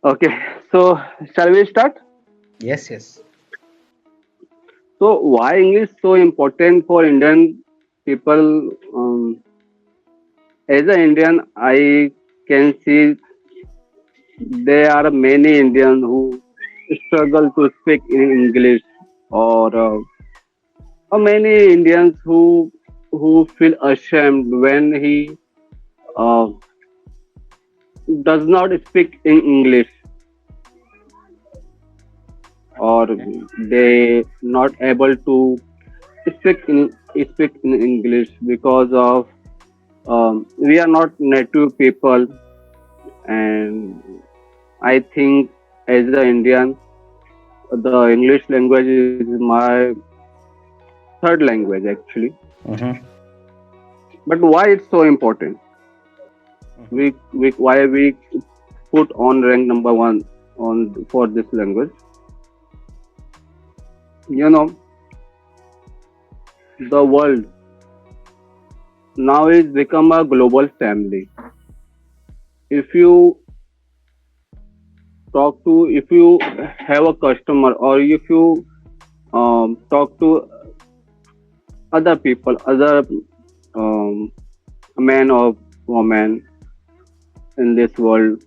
Okay, so shall we start? Yes, yes. So, why English so important for Indian people? As an Indian, I can see there are many Indians who struggle to speak in English, or many Indians who feel ashamed when he uh, does not speak in English, or they not able to speak in English because of we are not native people, and I think as an Indian, the English language is my third language actually. Mm-hmm. But why it's so important? We why we put on rank number one on for this language? You know, the world now is become a global family. If you if you have a customer, or if you talk to other people, other um, man or woman in this world.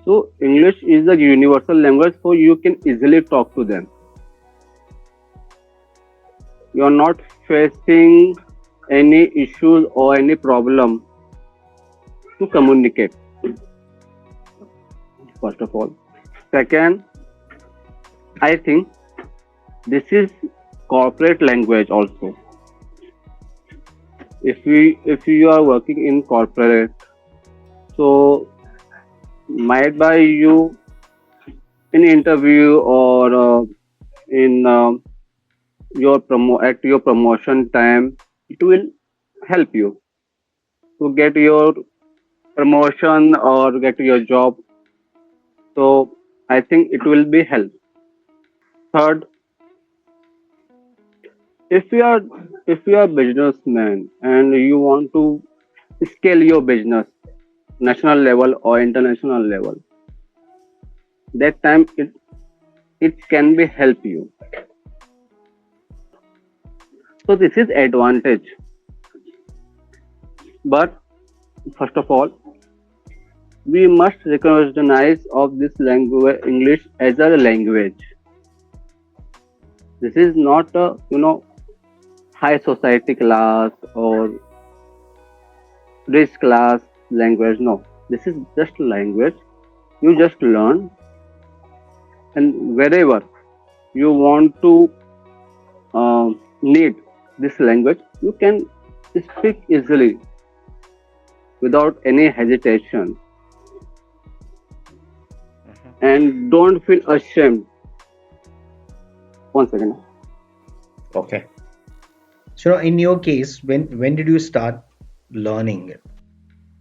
So English is a universal language, so you can easily talk to them. You are not facing any issues or any problem to communicate. First of all, second, I think this is corporate language also. If you are working in corporate, so might by you in interview, or in at your promotion time, it will help you to get your promotion or get your job. So I think it will be help. Third, if you are if you are businessman and you want to scale your business national level or international level, that time it can be help you. So this is advantage. But first of all, we must recognize of this language English as a language. This is not a high society class or rich class language. No, this is just language. You just learn, and wherever you want to need this language, you can speak easily without any hesitation, and don't feel ashamed. One second. Okay. So in your case, when did you start learning it?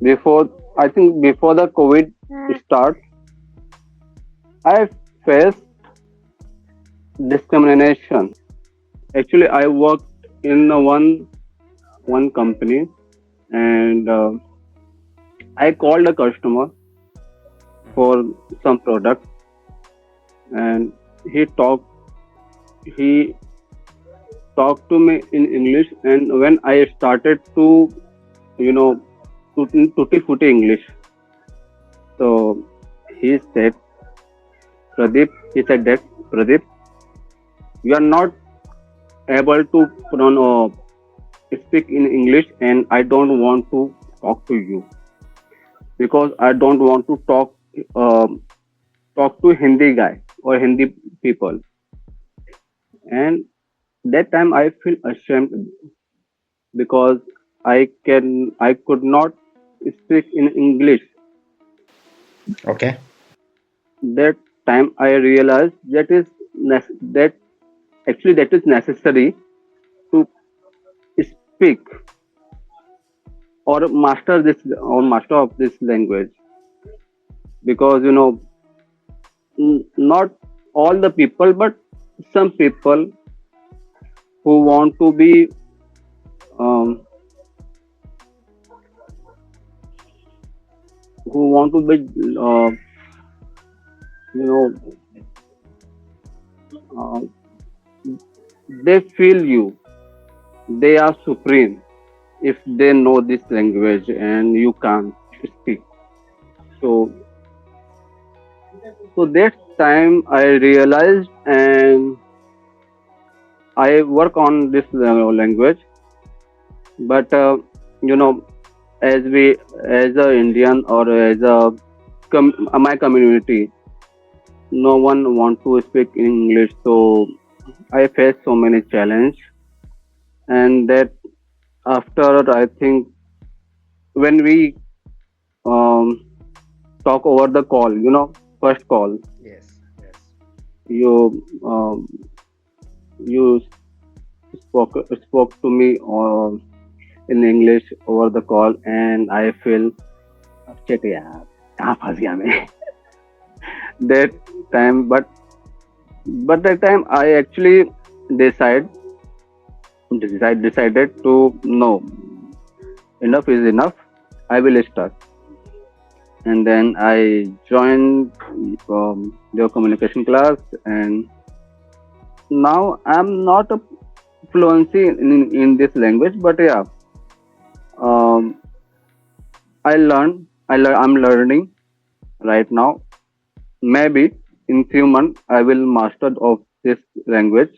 Before, I think before the COVID start, I faced discrimination. Actually, I worked in one company, and I called a customer Mhm. for some product, and he talked he talked to me in English. And when I started to you know tutti frutti English, so he said, Pradeep, he said that, Pradeep, you are not able to speak in English, and I don't want to talk to you because I don't want to um talk to Hindi guy or Hindi people. And that time I feel ashamed because I could not speak in English. Okay. That time I realized that actually that is necessary to speak or master of this language, because not all the people, but some people who want to be um, who want to be you know, uh, they feel you. They are supreme if they know this language and you can't speak. So, so that time I realized and I work on this language. But you know, as we, as a Indian or as a my community, no one want to speak English. So I faced so many challenge, and that after I think when we um, talk over the call, first call, Yes, yes. you you spoke to me in English over the call, and I feel shit यार कहाँ फंस गया मैं that time. But that time I actually decide decided to no, enough is enough. I will start, and then I joined their communication class, and now I'm not a fluency in this language, but yeah, um, I'm learning right now. Maybe in few months I will master of this language.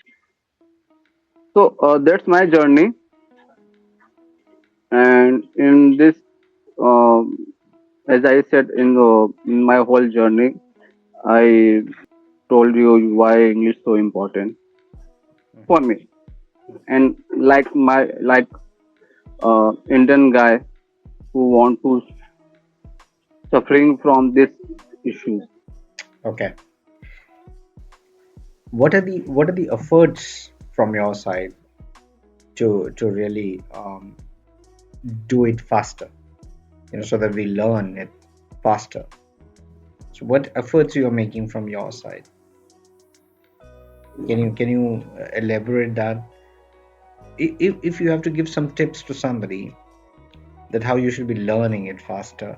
So that's my journey, and in this, um, as I said in my whole journey, I told you why English so important for Hmm. me, and like Indian guy who want to suffering from this issue. Okay. What are the efforts from your side to really do it faster? So that we learn it faster. So what efforts you are making from your side? Can you elaborate that? If you have to give some tips to somebody that how you should be learning it faster.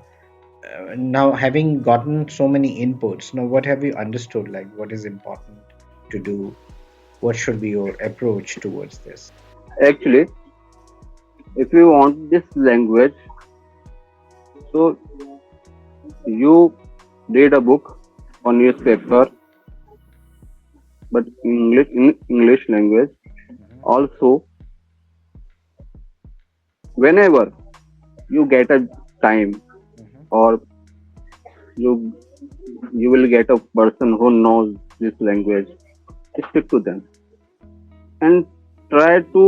Now having gotten so many inputs, now what have you understood? Like what is important to do? What should be your approach towards this? Actually, if you want this language, so you read a book on newspaper, but in English language. Hmm. Also, whenever you get a time, Hmm. or you you will get a person who knows this language, stick to them and try to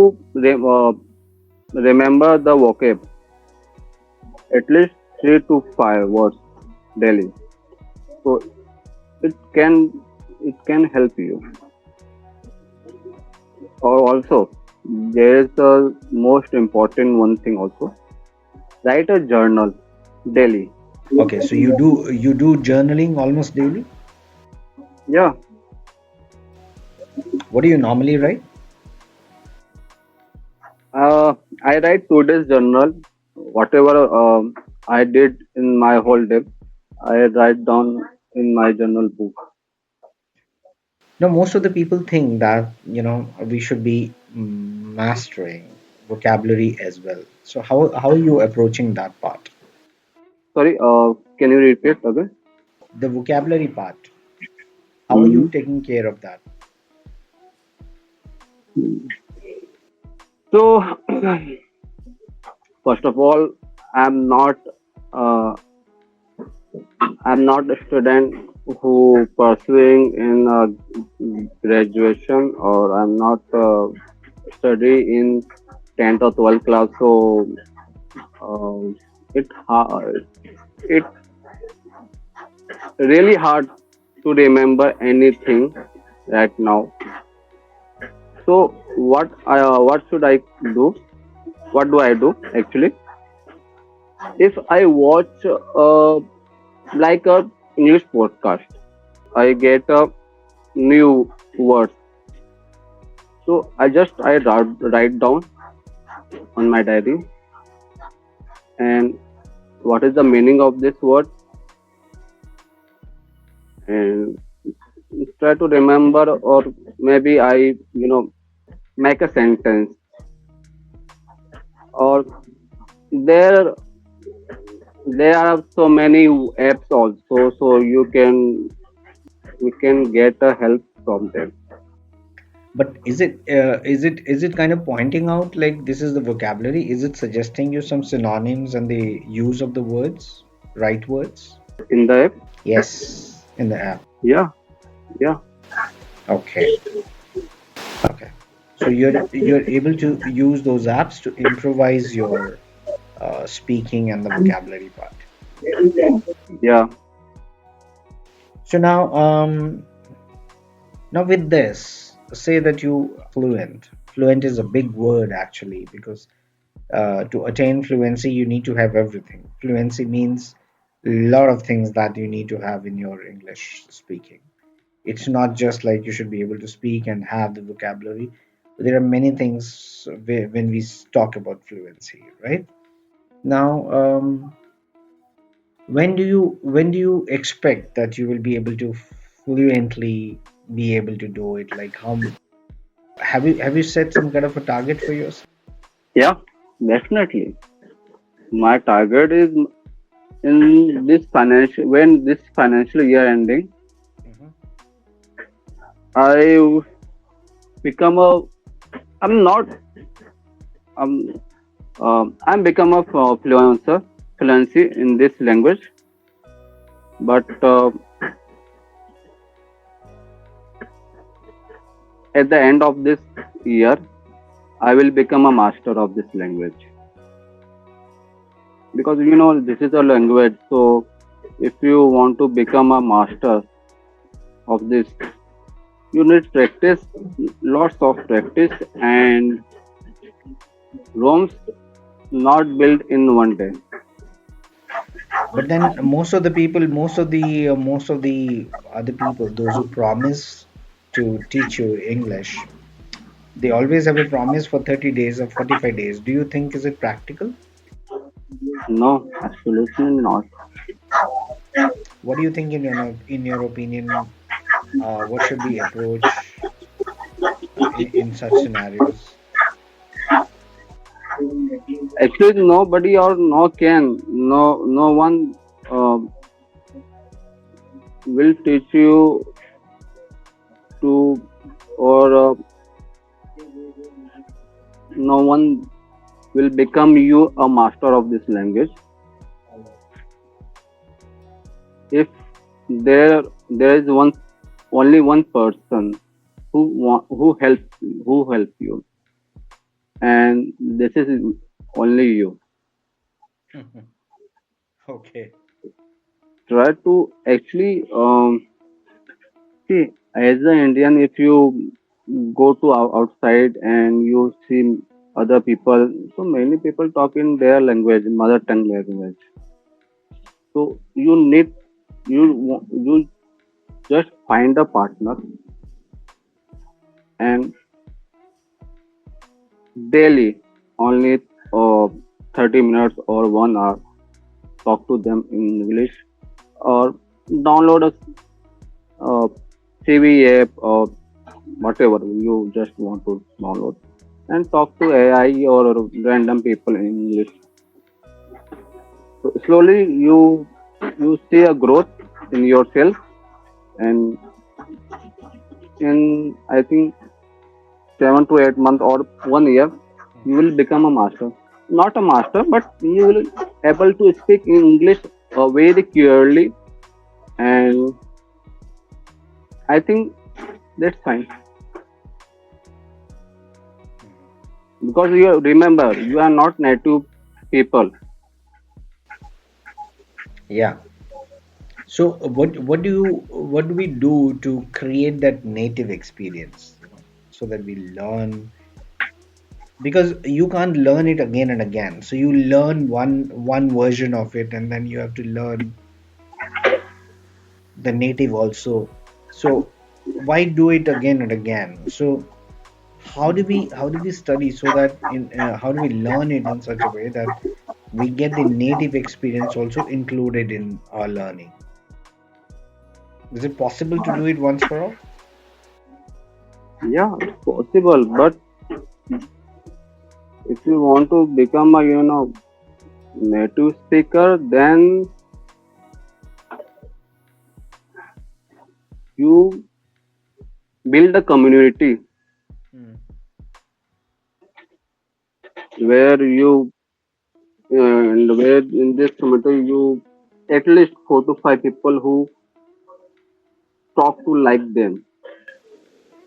remember the vocab at least 3 to 5 words daily. So it can it can help you. Or also, there is the most important one thing also. Write a journal daily. Okay, so you do journaling almost daily. Yeah, What do you normally write? I write today's journal. Whatever I did in my whole day, I write down in my journal book. No, most of the people think that we should be mastering vocabulary as well. So how are you approaching that part? Sorry, can you repeat again? The vocabulary part. How are you Mhm. taking care of that? So, first of all, I'm not uh, I'm not a student who pursuing in graduation, or I'm not study in 10th or 12th class. So it it really hard to remember anything right now. So what should I do? What do I do actually? If I watch like a English podcast, I get a new words. So I write down on my diary, and what is the meaning of this word, and try to remember, or maybe I, make a sentence, or there there are so many apps also, so you can get a help from them. But is it kind of pointing out like this is the vocabulary? Is it suggesting you some synonyms and the use of the words, right words? In the app. Yes, in the app. Yeah, yeah, Okay. Okay. So you're able to use those apps to improvise your speaking and the vocabulary part. yeah, So now with this, say that you fluent. Fluent is a big word actually because to attain fluency you need to have everything. Fluency means a lot of things that you need to have in your English speaking. It's not just like you should be able to speak and have the vocabulary. There are many things when we talk about fluency, right? Now, when do you expect that you will be able to fluently be able to do it? Like how have you set some kind of a target for yourself? yeah. Definitely, my target is in this financial when this financial year ending, Mhm. I become a. I'm not. I'm become a fluency in this language, but at the end of this year, I will become a master of this language, because this is a language. So if you want to become a master of this, you need practice, lots of practice, and Rome's not built in one day. But then most of the other people, those who promise to teach you English, they always have a promise for 30 days or 45 days. Do you think is it practical? No, absolutely not. What do you think in your opinion? What should we approach in such scenarios? Actually, nobody or no one uh, will teach you to, or no one will become you a master of this language if there is only one person who help you, and this is only you. Okay. Try to actually see, as an Indian, if you go to outside and you see other people, so many people talk in their language, mother tongue language. So you just find a partner and daily, only uh, 30 minutes or 1 hour, talk to them in English, or download a CV app or whatever you just want to download, and talk to AI or random people in English. So slowly you see a growth in yourself, and in I think 7 to 8 months or 1 year, you will become a master. Not a master, but you will able to speak in English very clearly, and I think that's fine, because you remember you are not native people. Yeah. So what do we do to create that native experience, so that we learn, because you can't learn it again and again. So you learn one version of it and then you have to learn the native also. So why do it again and again? So how do we study so that in how do we learn it in such a way that we get the native experience also included in our learning? Is it possible to do it once for all? Yeah, it's possible. But if you want to become a native speaker, then you build a community Hmm. where and where in this community you at least 4 to 5 people who talk to like them.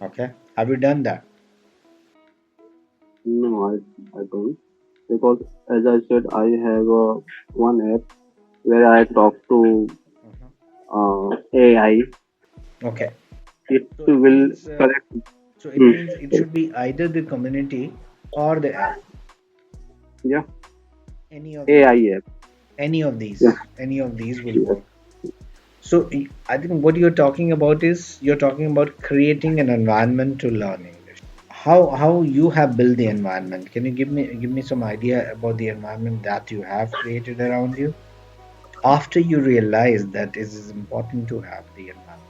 Okay. Have you done that? No, I don't, because as I said, I have one app where I talk to Mhm. AI. Okay. It So it will means uh, correct. so it Hmm. means it should be either the community or the app. Yeah, Any of these. AI app. Any of Yeah, these. Any of these will yes. work. So I think what you're talking about is you're talking about creating an environment to learn English. How you have built the environment? Can you give me some idea about the environment that you have created around you after you realize that it is important to have the environment?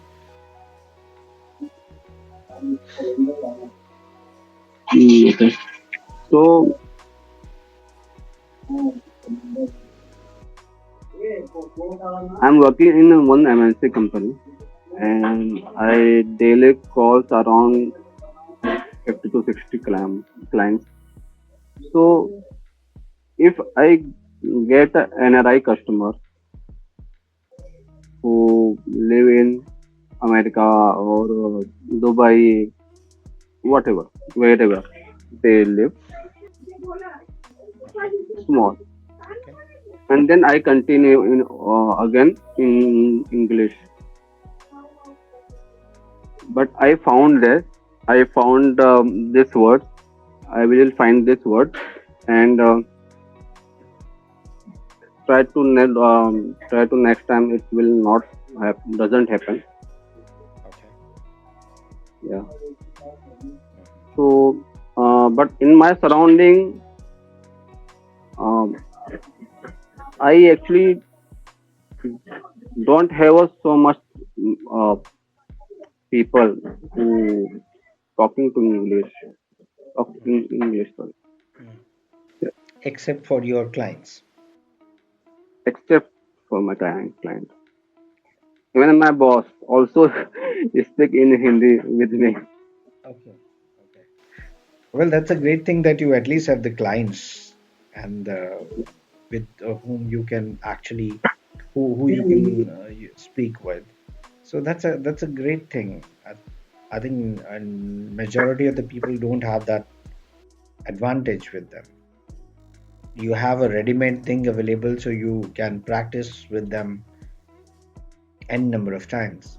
Okay. So I'm working in one MNC company, and I daily calls around 50 to 60 clients. So if I get an NRI customer who live in America or Dubai, whatever, wherever they live, Okay. small, Okay. and then I continue in again in English. But I found this word. I will find this word and try to next time it will not doesn't happen. Okay. Yeah. Mhm. So, but in my surrounding, um, I actually don't have so much uh, people who talking to English, Mhm. talking English, sorry. Mhm. Yeah. Except for your clients. Except for my client. Even my boss also speak in Hindi with me. Okay. Okay. Well, that's a great thing that you at least have the clients and with whom you can actually who you can speak with. So that's a great thing. I think majority of the people don't have that advantage with them. You have a ready-made thing available, so you can practice with them n number of times.